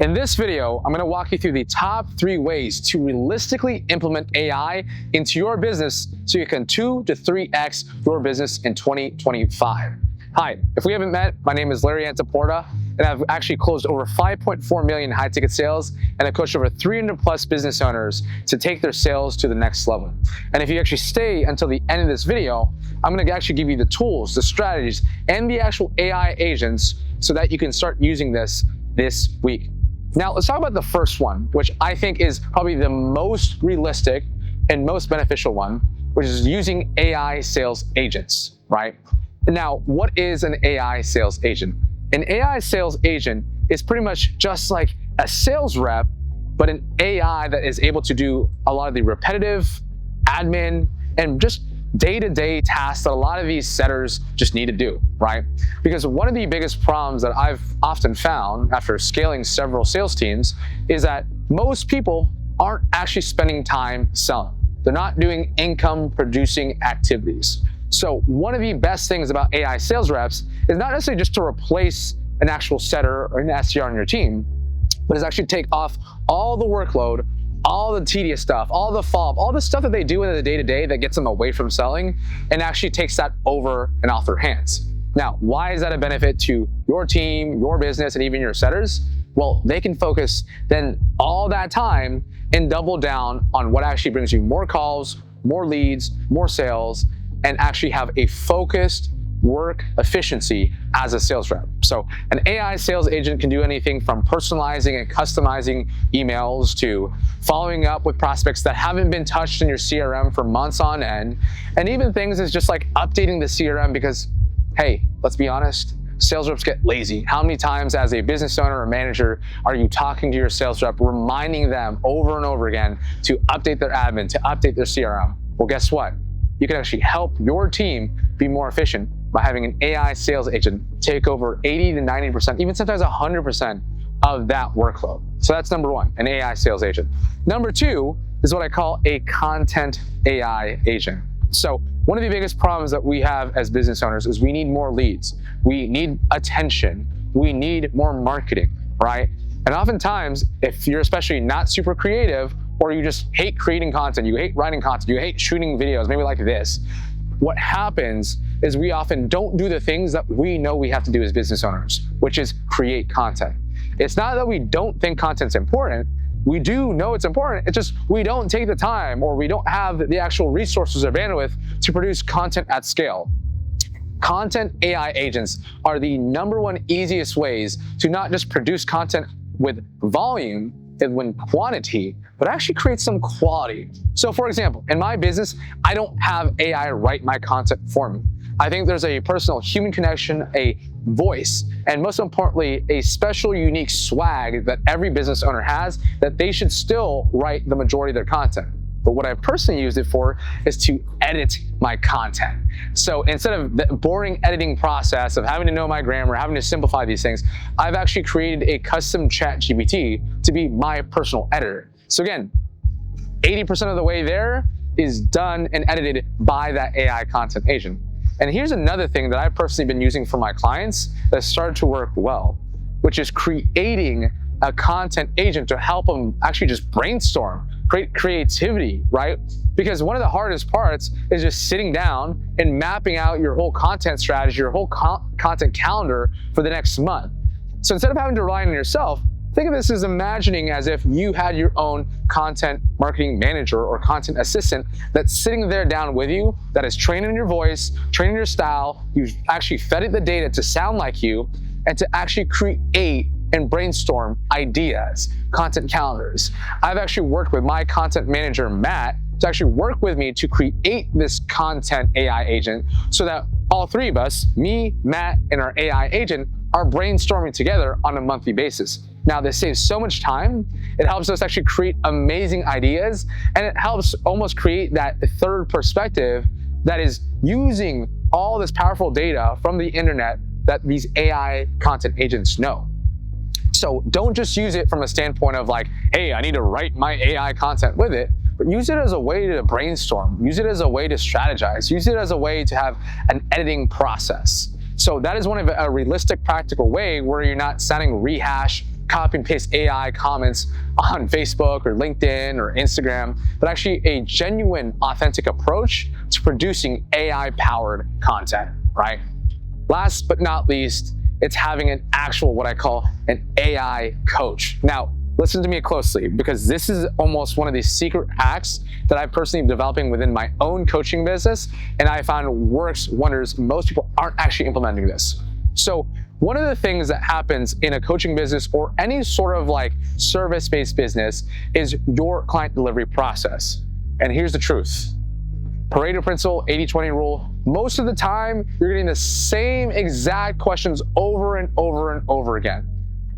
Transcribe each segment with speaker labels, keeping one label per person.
Speaker 1: In this video, I'm going to walk you through the top 3 ways to realistically implement AI into your business so you can 2 to 3x your business in 2025. Hi, if we haven't met, my name is Larry Antaporta, and I've actually closed over 5.4 million high-ticket sales, and I've coached over 300 plus business owners to take their sales to the next level. And if you actually stay until the end of this video, I'm going to actually give you the tools, the strategies, and the actual AI agents so that you can start using this week. Now, let's talk about the first one, which I think is probably the most realistic and most beneficial one, which is using AI sales agents, right? Now, what is an AI sales agent? An AI sales agent is pretty much just like a sales rep, but an AI that is able to do a lot of the repetitive admin and just day-to-day tasks that a lot of these setters just need to do, right? Because one of the biggest problems that I've often found after scaling several sales teams is that most people aren't actually spending time selling. They're not doing income-producing activities. So one of the best things about AI sales reps is not necessarily just to replace an actual setter or an SDR on your team, but is actually take off all the workload, all the tedious stuff, all the follow-up, all the stuff that they do in the day-to-day that gets them away from selling and actually takes that over and off their hands. Now, why is that a benefit to your team, your business, and even your setters? Well, they can focus then all that time and double down on what actually brings you more calls, more leads, more sales, and actually have a focused work efficiency as a sales rep. So an AI sales agent can do anything from personalizing and customizing emails to following up with prospects that haven't been touched in your CRM for months on end, and even things is just like updating the CRM because, hey, let's be honest, sales reps get lazy. How many times as a business owner or manager are you talking to your sales rep, reminding them over and over again to update their admin, to update their CRM? Well, guess what? You can actually help your team be more efficient by having an AI sales agent take over 80 to 90%, even sometimes 100% of that workload. So that's number 1, an AI sales agent. Number 2 is what I call a content AI agent. So one of the biggest problems that we have as business owners is we need more leads. We need attention. We need more marketing, right? And oftentimes, if you're especially not super creative, or you just hate creating content, you hate writing content, you hate shooting videos, maybe like this, what happens is we often don't do the things that we know we have to do as business owners, which is create content. It's not that we don't think content's important. We do know it's important. It's just we don't take the time or we don't have the actual resources or bandwidth to produce content at scale. Content AI agents are the #1 easiest ways to not just produce content with volume and when quantity, but actually create some quality. So for example, in my business, I don't have AI write my content for me. I think there's a personal human connection, a voice, and most importantly, a special unique swag that every business owner has that they should still write the majority of their content. But what I personally use it for is to edit my content. So instead of the boring editing process of having to know my grammar, having to simplify these things, I've actually created a custom chat GPT to be my personal editor. So again, 80% of the way there is done and edited by that AI content agent. And here's another thing that I've personally been using for my clients that started to work well, which is creating a content agent to help them actually just brainstorm, create creativity, right? Because one of the hardest parts is just sitting down and mapping out your whole content strategy, your whole content calendar for the next month. So instead of having to rely on yourself, think of this as imagining as if you had your own content marketing manager or content assistant that's sitting there down with you, that is training your voice, training your style. You've actually fed it the data to sound like you and to actually create and brainstorm ideas, content calendars. I've actually worked with my content manager, Matt, to actually work with me to create this content AI agent so that all 3 of us, me, Matt, and our AI agent, are brainstorming together on a monthly basis. Now, this saves so much time. It helps us actually create amazing ideas, and it helps almost create that third perspective that is using all this powerful data from the internet that these AI content agents know. So don't just use it from a standpoint of like, hey, I need to write my AI content with it, but use it as a way to brainstorm, use it as a way to strategize, use it as a way to have an editing process. So that is one of a realistic, practical way where you're not sounding rehash copy and paste AI comments on Facebook or LinkedIn or Instagram, but actually a genuine, authentic approach to producing AI-powered content, right? Last but not least, it's having an actual, what I call an AI coach. Now, listen to me closely, because this is almost one of the secret hacks that I personally am developing within my own coaching business, and I found works wonders. Most people aren't actually implementing this. So one of the things that happens in a coaching business or any sort of like service-based business is your client delivery process. And here's the truth. Pareto principle, 80-20 rule. Most of the time, you're getting the same exact questions over and over and over again.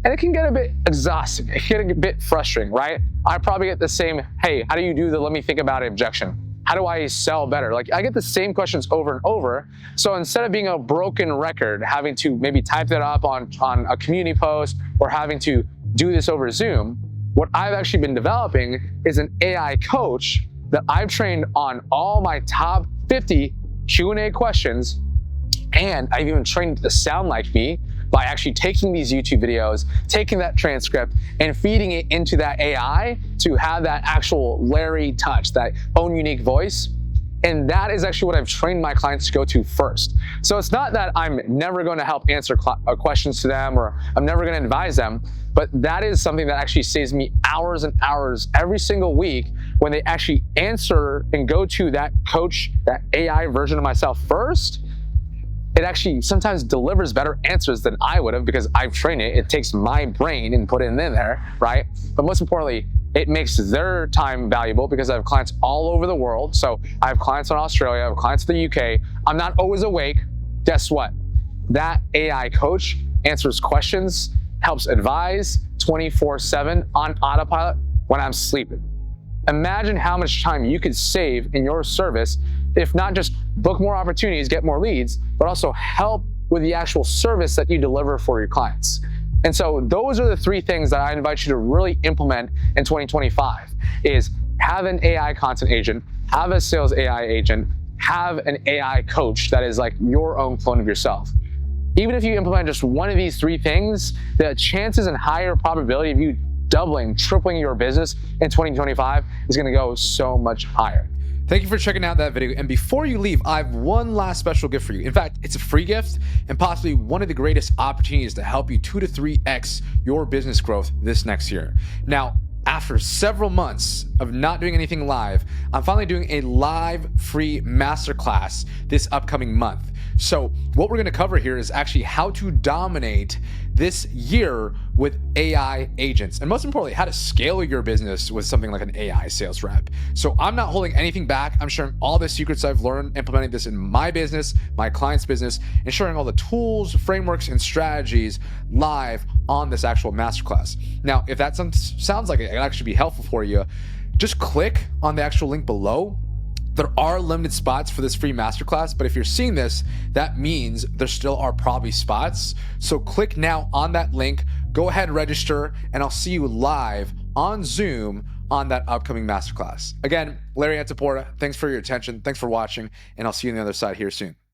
Speaker 1: And it can get a bit exhausting. It can get a bit frustrating, right? I probably get the same, hey, how do you do the let me think about it objection? How do I sell better? Like, I get the same questions over and over. So instead of being a broken record, having to maybe type that up on a community post or having to do this over Zoom, what I've actually been developing is an AI coach that I've trained on all my top 50 Q&A questions. And I've even trained it to sound like me by actually taking these YouTube videos, taking that transcript, and feeding it into that AI to have that actual Larry touch, that own unique voice. And that is actually what I've trained my clients to go to first. So it's not that I'm never going to help answer questions to them or I'm never going to advise them, but that is something that actually saves me hours and hours every single week when they actually answer and go to that coach, that AI version of myself first. It actually sometimes delivers better answers than I would have because I've trained it. It takes my brain and put it in there, right? But most importantly, it makes their time valuable because I have clients all over the world. So I have clients in Australia, I have clients in the UK. I'm not always awake. Guess what? That AI coach answers questions, helps advise 24/7 on autopilot when I'm sleeping. Imagine how much time you could save in your service if not just book more opportunities, get more leads, but also help with the actual service that you deliver for your clients. And so those are the three things that I invite you to really implement in 2025 is have an AI content agent, have a sales AI agent, have an AI coach that is like your own clone of yourself. Even if you implement just one of these three things, the chances and higher probability of you doubling, tripling your business in 2025 is going to go so much higher.
Speaker 2: Thank you for checking out that video. And before you leave, I have one last special gift for you. In fact, it's a free gift and possibly one of the greatest opportunities to help you 2 to 3x your business growth this next year. Now, after several months of not doing anything live, I'm finally doing a live free masterclass this upcoming month. So what we're going to cover here is actually how to dominate this year with AI agents, and most importantly, how to scale your business with something like an AI sales rep. So I'm not holding anything back. I'm sharing all the secrets I've learned implementing this in my business, my client's business, and sharing all the tools, frameworks, and strategies live on this actual masterclass. Now, if that sounds like it can actually be helpful for you, just click on the actual link below. There are limited spots for this free masterclass, but if you're seeing this, that means there still are probably spots. So click now on that link, go ahead and register, and I'll see you live on Zoom on that upcoming masterclass. Again, Larry Antaporta, thanks for your attention. Thanks for watching, and I'll see you on the other side here soon.